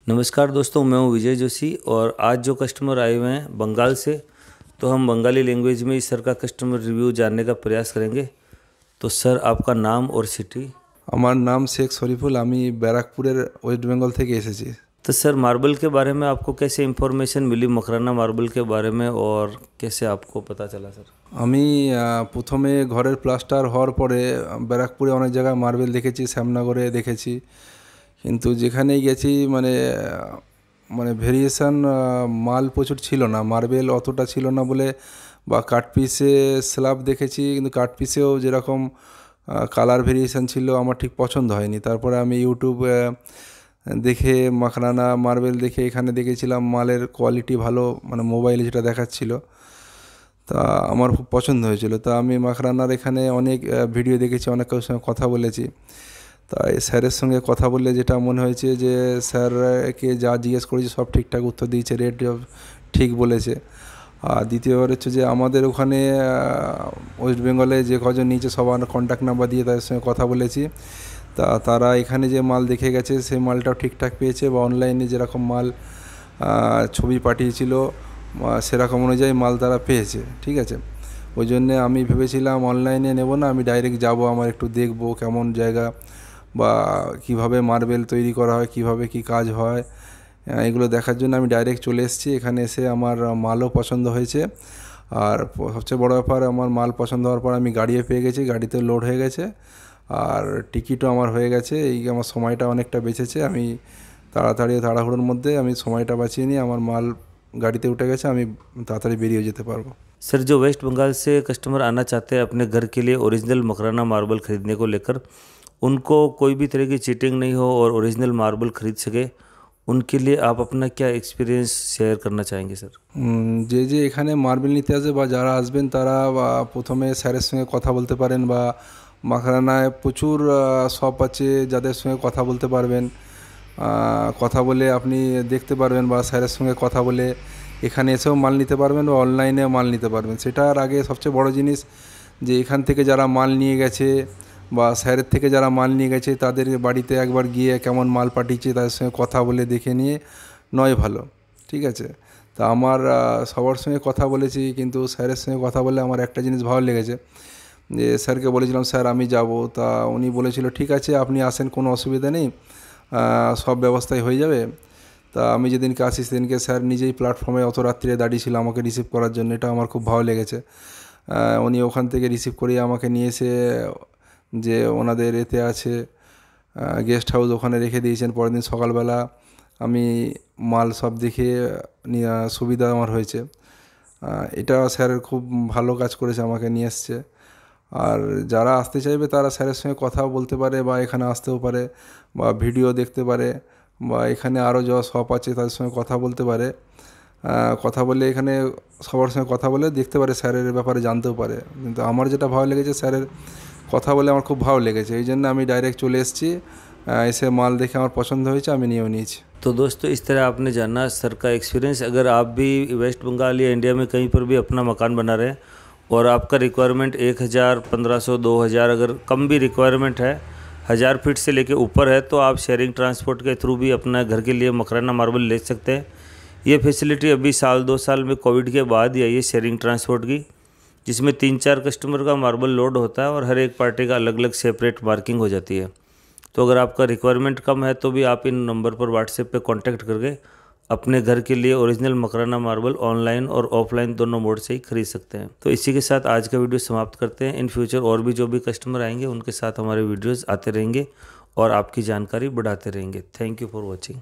नमस्कार दोस्तों, मैं हूं विजय जोशी और आज जो कस्टमर आए हुए हैं बंगाल से, तो हम बंगाली लैंग्वेज में इस सर का कस्टमर रिव्यू जानने का प्रयास करेंगे। तो सर, आपका नाम और सिटी। আমার নাম শেখ শরীফুল। আমি ব্যারাকপুরের ওয়েস্ট বেঙ্গল থেকে এসেছি। तो सर, मार्बल के बारे में आपको कैसे इन्फॉर्मेशन मिली, मकराना मार्बल के बारे में, और कैसे आपको पता चला सर? আমি প্রথমে ঘরের প্লাস্টার হওয়ার পরে ব্যারাকপুরে অনেক জায়গায় মার্বেল দেখেছি, শ্যামনগরে দেখেছি, কিন্তু যেখানেই গেছি মানে মানে ভেরিয়েশান মাল প্রচুর ছিল না, মার্বেল অতটা ছিল না বলে, বা কাট পিসে স্ল্যাব দেখেছি কিন্তু কাট পিসেও যেরকম কালার ভেরিয়েশান ছিল আমার ঠিক পছন্দ হয়নি। তারপরে আমি ইউটিউব দেখে মাখরানা মার্বেল দেখে এখানে দেখেছিলাম মালের কোয়ালিটি ভালো, মানে মোবাইলে যেটা দেখাচ্ছিল তা আমার খুব পছন্দ হয়েছিল। তা আমি মাখরানার এখানে অনেক ভিডিও দেখেছি, অনেক কারোর সঙ্গে কথা বলেছি। তাই স্যারের সঙ্গে কথা বললে যেটা মনে হয়েছে যে স্যারকে যা জিজ্ঞেস করেছি সব ঠিকঠাক উত্তর দিয়েছে, রেট ঠিক বলেছে। আর দ্বিতীয়বার হচ্ছে যে আমাদের ওখানে ওয়েস্ট বেঙ্গলে যে কজন নিচে সবার কন্ট্যাক্ট নাম্বার দিয়ে তাদের সঙ্গে কথা বলেছি, তা তারা এখানে যে মাল দেখে গেছে সেই মালটাও ঠিকঠাক পেয়েছে, বা অনলাইনে যেরকম মাল ছবি পাঠিয়েছিল সেরকম অনুযায়ী মাল তারা পেয়েছে। ঠিক আছে, ওই জন্যে আমি ভেবেছিলাম অনলাইনে নেব না, আমি ডাইরেক্ট যাব, আমার একটু দেখব কেমন জায়গা বা কিভাবে মার্বেল তৈরি করা হয়, কিভাবে কি কাজ হয়, এগুলো দেখার জন্য আমি ডাইরেক্ট চলে এসেছি। এখানে এসে আমার মালও পছন্দ হয়েছে, আর সবচেয়ে বড় ব্যাপার আমার মাল পছন্দ হওয়ার পর আমি গাড়িও পেয়ে গেছি, গাড়িতে লোড হয়ে গেছে, আর টিকিটও আমার হয়ে গেছে। এই আমার সময়টা অনেকটা বেঁচেছে। আমি তাড়াহুড়োর মধ্যে আমি সময়টা বাঁচিয়ে নিয়ে আমার মাল গাড়িতে উঠে গেছে, আমি তাড়াতাড়ি বেরিয়ে যেতে পারবো। सर, जो वेस्ट बंगाल से कस्टमर आना चाहते हैं अपने घर के लिए ओरिजिनल मकराना मार्बल ख़रीदने को लेकर, उनको कोई भी तरह की चीटिंग नहीं हो और ओरिजिनल मार्बल ख़रीद सके, उनके लिए आप अपना क्या एक्सपीरियंस शेयर करना चाहेंगे सर? যে যে এখানে মার্বেল নিতে আসবে বা যারা আসবেন তারা প্রথমে স্যারের সঙ্গে কথা বলতে পারেন, বা মাখরানায় প্রচুর শপ আছে যাদের সঙ্গে কথা বলতে পারবেন। কথা বলে আপনি দেখতে পারবেন, বা স্যারের সঙ্গে কথা বলে এখানে এসেও মাল নিতে পারবেন, বা অনলাইনে মাল নিতে পারবেন। সেটার আগে সবচেয়ে বড় জিনিস যে এখান থেকে যারা মাল নিয়ে গেছে বা স্যারের থেকে যারা মাল নিয়ে গেছে তাদের বাড়িতে একবার গিয়ে কেমন মাল পাঠিয়েছে তাদের সঙ্গে কথা বলে দেখে নিয়ে নয় ভালো। ঠিক আছে, তা আমার সবার সঙ্গে কথা বলেছি, কিন্তু স্যারের সঙ্গে কথা বলে আমার একটা জিনিস ভালো লেগেছে, যে স্যারকে বলেছিলাম স্যার আমি যাব, তা উনি বলেছিল ঠিক আছে আপনি আসেন, কোনো অসুবিধা নেই, সব ব্যবস্থাই হয়ে যাবে। তা আমি যেদিনকে আসি সেদিনকে স্যার নিজেই প্ল্যাটফর্মে অত রাত্রিরে দাঁড়িয়েছিল আমাকে রিসিভ করার জন্য, এটা আমার খুব ভালো লেগেছে। উনি ওখান থেকে রিসিভ করিয়ে আমাকে নিয়ে এসে যে ওনাদের এতে আছে গেস্ট হাউস, ওখানে রেখে দিয়েছেন। পরের দিন সকালবেলা আমি মাল সব দেখে সুবিধা আমার হয়েছে। এটা স্যার খুব ভালো কাজ করেছে, আমাকে নিয়ে এসছে। আর যারা আসতে চাইবে তারা স্যারের সঙ্গে কথাও বলতে পারে, বা এখানে আসতেও পারে, বা ভিডিও দেখতে পারে, বা এখানে আরও যা শপ আছে তাদের সঙ্গে কথা বলতে পারে। কথা বলে এখানে সবার সঙ্গে কথা বলে দেখতে পারে, স্যারের ব্যাপারে জানতেও পারে। কিন্তু আমার যেটা ভালো লেগেছে, স্যারের কথা বলে আমার খুব ভালো লেগেছে, এই জন্য আমি ডাইরেক্ट চলে এসেছি। এসে মাল দেখে আমার পছন্द হয়েছে, আমি নিয়েও নিয়েছি। तो दोस्तों, इस तरह आपने जाना सर का एक्सपीरियंस। अगर आप भी वेस्ट बंगाल या इंडिया में कहीं पर भी अपना मकान बना रहे हैं और आपका रिक्वायरमेंट 1000, 1500, 2000, अगर कम भी रिक्वायरमेंट है, 1000 फीट से लेके ऊपर है, तो आप शेयरिंग ट्रांसपोर्ट के थ्रू भी अपना घर के लिए मकराना मार्बल ले सकते हैं। ये फैसिलिटी अभी साल 2 साल में कोविड के बाद ही आई है शेयरिंग ट्रांसपोर्ट की, जिसमें 3-4 कस्टमर का मार्बल लोड होता है और हर एक पार्टी का अलग अलग सेपरेट मार्किंग हो जाती है। तो अगर आपका रिक्वायरमेंट कम है तो भी आप इन नंबर पर व्हाट्सएप पे कांटेक्ट करके अपने घर के लिए ओरिजिनल मकराना मार्बल ऑनलाइन और ऑफलाइन दोनों मोड से ही खरीद सकते हैं। तो इसी के साथ आज का वीडियो समाप्त करते हैं। इन फ्यूचर और भी जो भी कस्टमर आएंगे उनके साथ हमारे वीडियोज़ आते रहेंगे और आपकी जानकारी बढ़ाते रहेंगे। Thank you for watching.